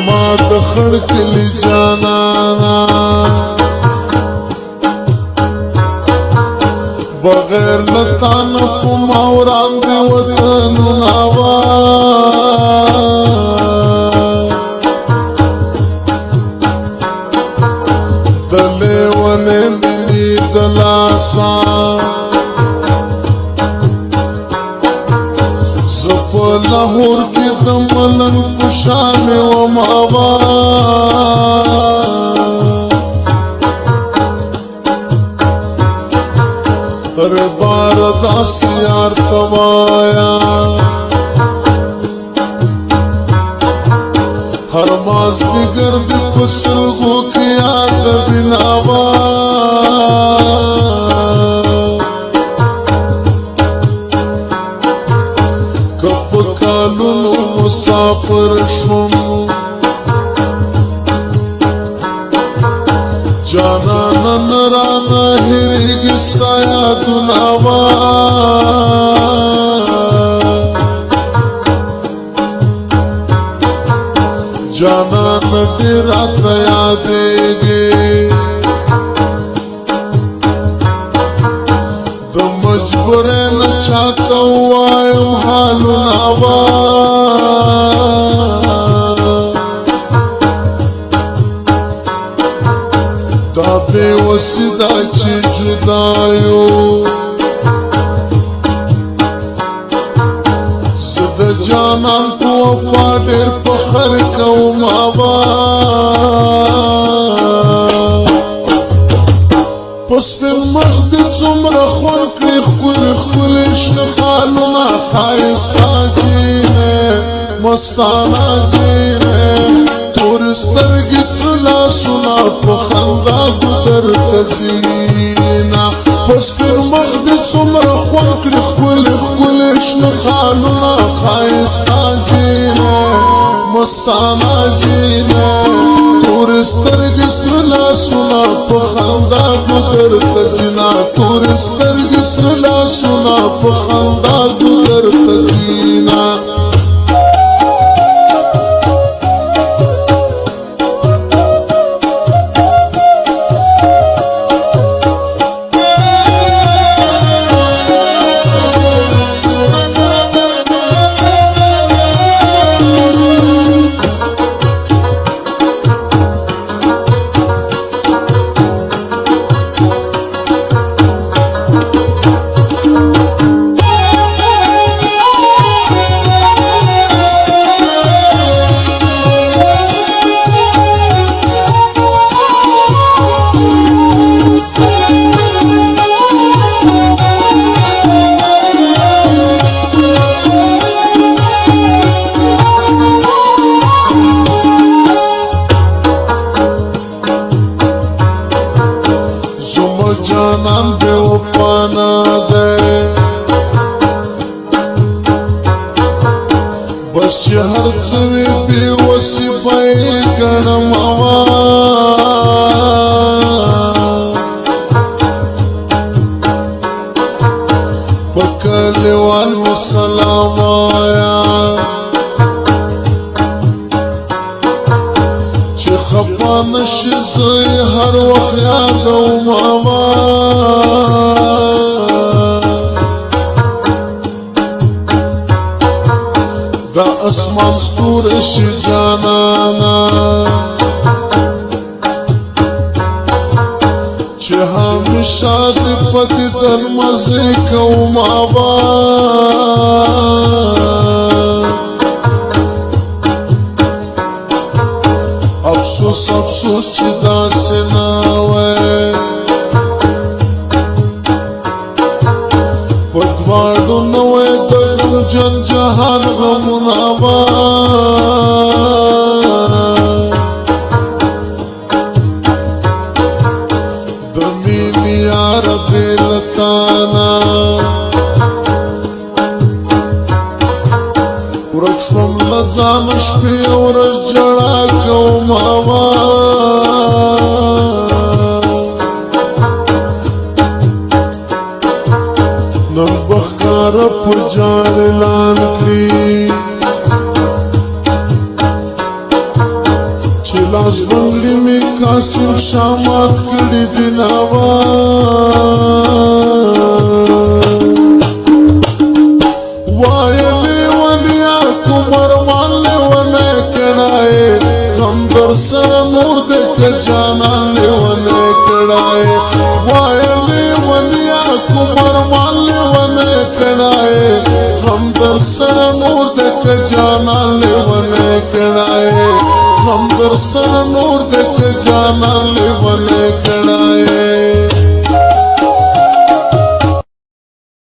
زما د خړ کلی جانانا بغیر لتان کوم اوران دی وطن نوا دلې ولې مني دلاسا زپ لاهور کې د ملنګ پشان و ماوا هر بار داس یار توایا هر ماز دیگر دی پسلگو کیا دبناوا کپ کالونو مسافر شم جانانا نرانا هریگستا یادناوا جانانا ډیرات یادېږي د مجبورۍ نه چاته ووایم حالونه وا دا بې وسي ده چې جدا یو زه د جانان په وفا ډېر فخر کوم ابا په سپین مخ دې څومره خوند کړي ښکلي ښکلي شنه خالونه ښایسته جینې مستانه جینې تورې سترګې سره لاسونه په خندا ګودر ته ځينه په سپین مخ دې څومره خوند کړي ښکلي ښکلي شنه خالونه ښایسته جینې مستانه جینې تورې سترګې سره لاسونه په خندا ګودر ته ځينه تورې سترګې سره لاسونه په خندا ګودر ته ځينه جانان بے وفانا دے بس چه هر څوی بے وسی پای کړم وا پکلیوال سلام آیا چې خپه نشي زه هر وخت یادوم وا دا اسمان ستوری شي جانانا چې همیشه دې په دیدن مزې کوم ابا افسوس افسوس چې داسې نه وای په دواړو نه وای د جن جهان غمونه وا د مینې یار بې له تانه ورک شوم له ځانه شپې ورځ ژړا کوم وا نن به ښکاره په جار اعلان کړي راز بنگلی می قاسم شامات کړي دي نوا وایلی ولیا کومر مان لیونه کړای غم در سره نور دې جانان لیونه کړای وایلی ولیا کومر مان لیونه کړای غم در سره نور دې جانان لیونه کړای غم در سره نور دې جانان لیونه کړای